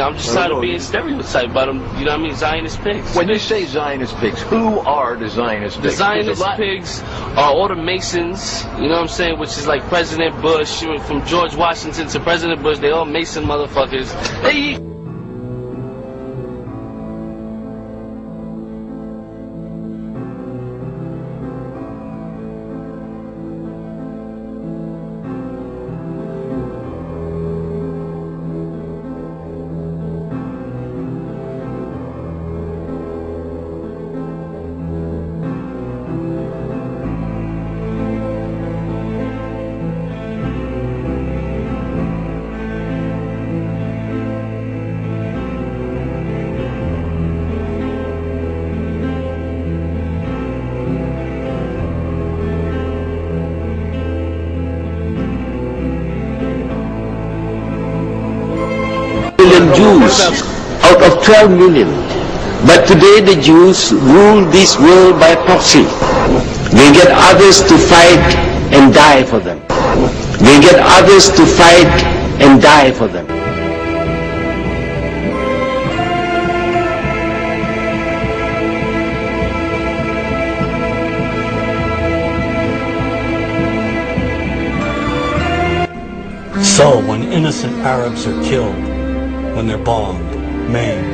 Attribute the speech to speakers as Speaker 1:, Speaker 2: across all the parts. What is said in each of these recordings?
Speaker 1: I'm just tired of being stereotyped by them, you know what I mean, Zionist pigs.
Speaker 2: When you say Zionist pigs, who are the Zionist pigs?
Speaker 1: The Zionist pigs are all the Masons, you know what I'm saying, which is like President Bush, from George Washington to President Bush, they all Mason motherfuckers. They
Speaker 3: Jews out of 12 million. But today the Jews rule this world by proxy. They get others to fight and die for them. They get others to fight and die for them.
Speaker 4: So when innocent Arabs are killed, when they're bombed, maimed,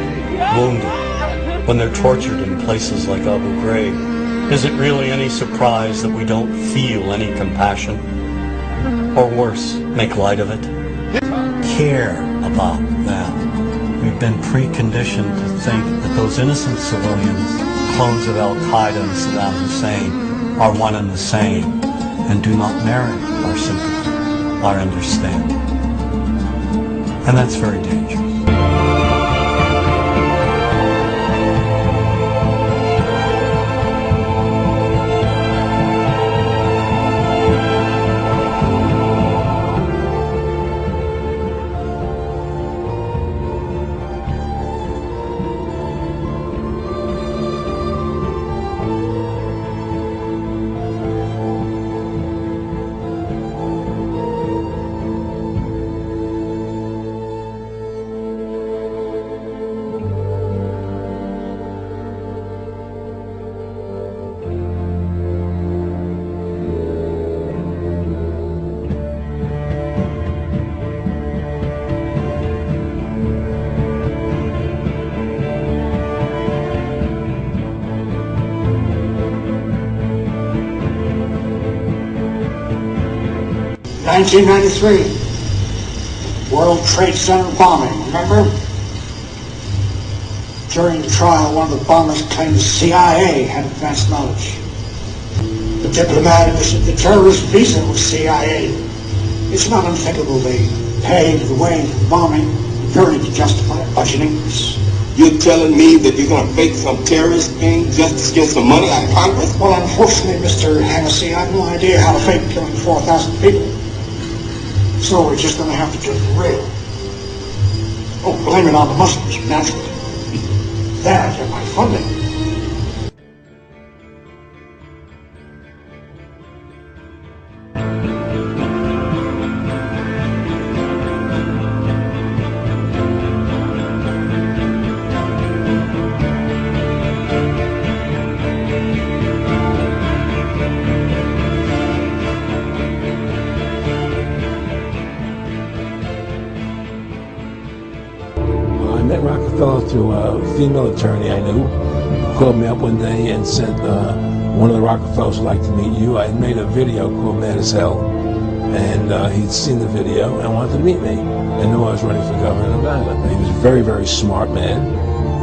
Speaker 4: wounded, when they're tortured in places like Abu Ghraib, is it really any surprise that we don't feel any compassion? Or worse, make light of it? Care about them. We've been preconditioned to think that those innocent civilians, clones of Al-Qaeda and Saddam Hussein, are one and the same and do not merit our sympathy, our understanding. And that's very dangerous.
Speaker 5: (1993), World Trade Center bombing, remember? During the trial, one of the bombers claimed the CIA had advanced knowledge. The diplomat and the terrorist visa was CIA. It's not unthinkable they paved the way for the bombing, purely to justify budgeting.
Speaker 6: You're telling me that you're going to fake some terrorist thing just to get some money out of Congress?
Speaker 5: Well, unfortunately, Mr. Hennessy, I have no idea how to fake killing 4,000 people. So we're just going to have to do it for real. Oh, blame it on the Muslims, naturally. There I get my funding.
Speaker 7: To a female attorney I knew, who called me up one day and said, one of the Rockefellers would like to meet you. I had made a video called Mad as Hell, and he'd seen the video and wanted to meet me and knew I was running for governor of Nevada. He was a very, very smart man,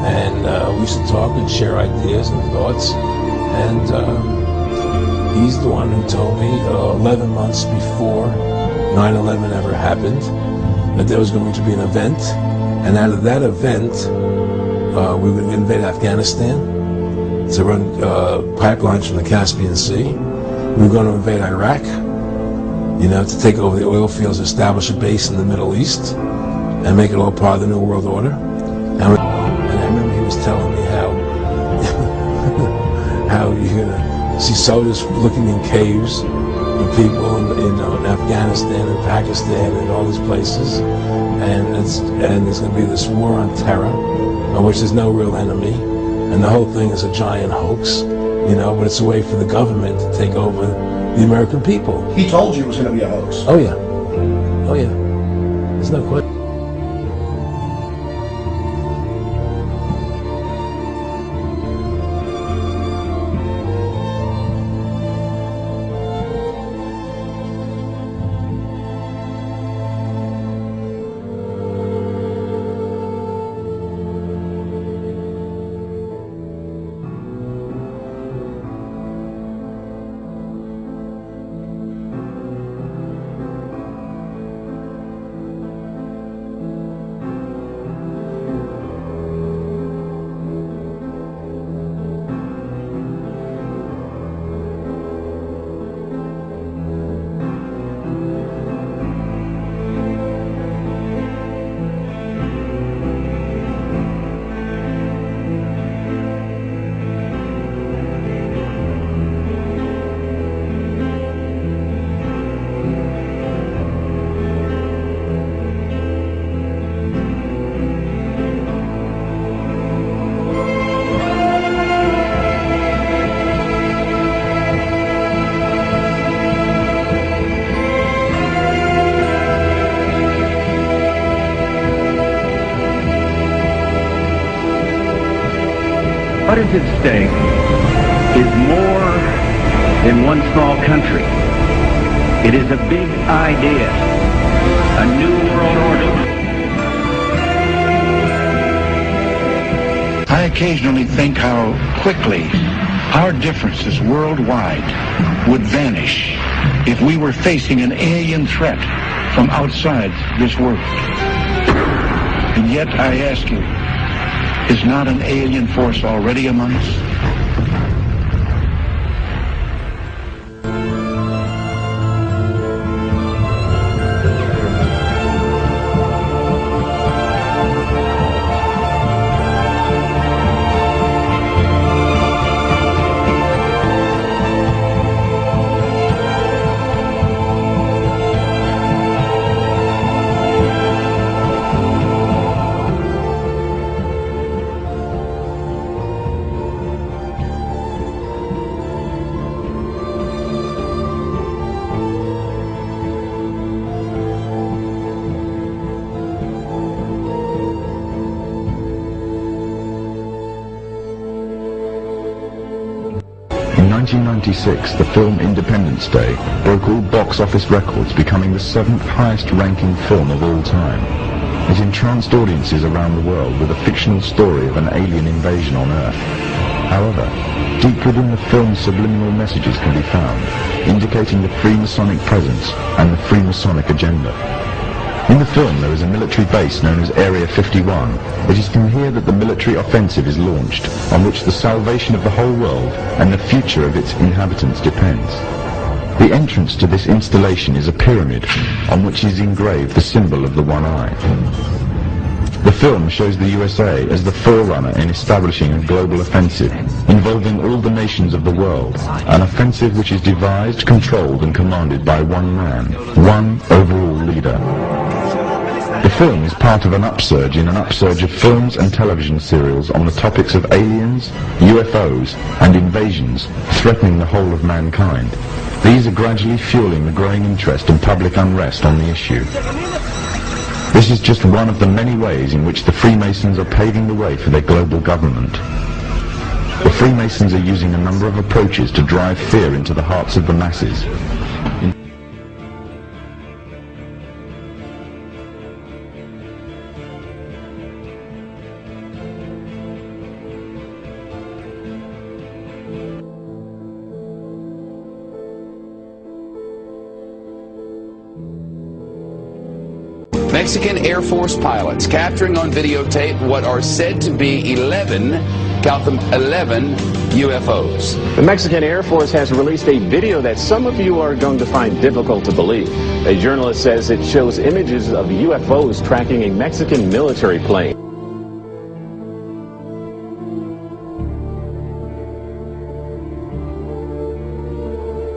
Speaker 7: and we used to talk and share ideas and thoughts, and he's the one who told me 11 months before 9/11 ever happened that there was going to be an event, and out of that event we were going to invade Afghanistan to run pipelines from the Caspian Sea. We were going to invade Iraq, to take over the oil fields, establish a base in the Middle East, and make it all part of the New World Order. And I remember he was telling me how you're going to see soldiers looking in caves, the people in Afghanistan and Pakistan and all these places, and there's going to be this war on terror, of which there's no real enemy, and the whole thing is a giant hoax, but it's a way for the government to take over the American people.
Speaker 8: He told you it was going to be a hoax.
Speaker 7: Oh yeah. Oh yeah. There's no question.
Speaker 3: What is at stake is more than one small country. It is a big idea, a new world order.
Speaker 9: I occasionally think how quickly our differences worldwide would vanish if we were facing an alien threat from outside this world. And yet I ask you, is not an alien force already among us?
Speaker 10: In 1996, the film Independence Day broke all box office records, becoming the 7th highest-ranking film of all time. It entranced audiences around the world with a fictional story of an alien invasion on Earth. However, deep within the film's subliminal messages can be found, indicating the Freemasonic presence and the Freemasonic agenda. In the film, there is a military base known as Area 51. It is from here that the military offensive is launched, on which the salvation of the whole world and the future of its inhabitants depends. The entrance to this installation is a pyramid, on which is engraved the symbol of the one eye. The film shows the USA as the forerunner in establishing a global offensive, involving all the nations of the world, an offensive which is devised, controlled and commanded by one man, one overall leader. The film is part of an upsurge in an upsurge of films and television serials on the topics of aliens, UFOs and invasions threatening the whole of mankind. These are gradually fueling the growing interest and public unrest on the issue. This is just one of the many ways in which the Freemasons are paving the way for their global government. The Freemasons are using a number of approaches to drive fear into the hearts of the masses.
Speaker 11: Mexican Air Force pilots capturing on videotape what are said to be 11, count them, 11 UFOs.
Speaker 12: The Mexican Air Force has released a video that some of you are going to find difficult to believe. A journalist says it shows images of UFOs tracking a Mexican military plane.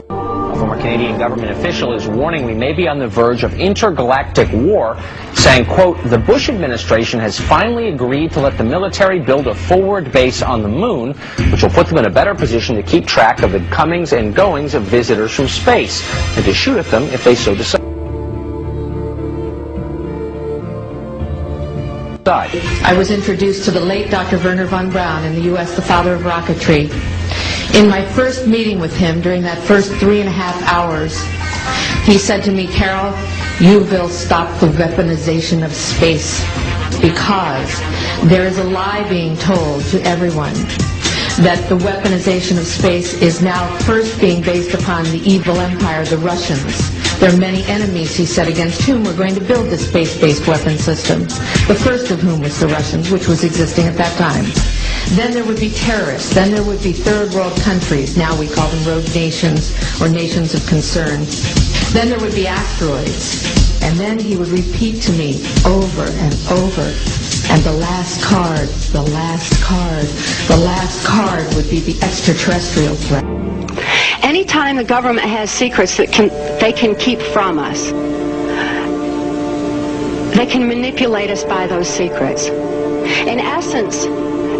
Speaker 13: From a Canadian government official is warning we may be on the verge of intergalactic war, saying, quote, the Bush administration has finally agreed to let the military build a forward base on the moon, which will put them in a better position to keep track of the comings and goings of visitors from space, and to shoot at them if they so decide.
Speaker 14: I was introduced to the late Dr. Wernher von Braun in the U.S., the father of rocketry. In my first meeting with him, during that first 3.5 hours, he said to me, Carol, you will stop the weaponization of space, because there is a lie being told to everyone that the weaponization of space is now first being based upon the evil empire, the Russians. There are many enemies, he said, against whom we're going to build this space-based weapon system, the first of whom was the Russians, which was existing at that time. Then there would be terrorists. Then there would be third world countries. Now we call them rogue nations or nations of concern. Then there would be asteroids. And then he would repeat to me over and over, and the last card, the last card, the last card would be the extraterrestrial threat.
Speaker 15: Anytime the government has secrets that they can keep from us, they can manipulate us by those secrets. In essence,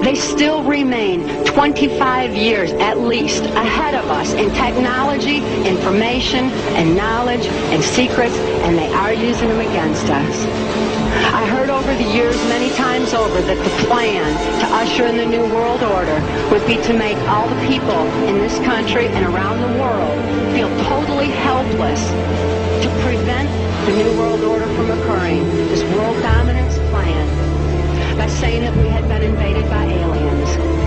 Speaker 15: they still remain 25 years at least ahead of us in technology, information, and knowledge, and secrets, and they are using them against us. I heard over the years many times over that the plan to usher in the New World Order would be to make all the people in this country and around the world feel totally helpless to prevent the New World Order from occurring, this world dominance plan, by saying that we had been invaded by aliens.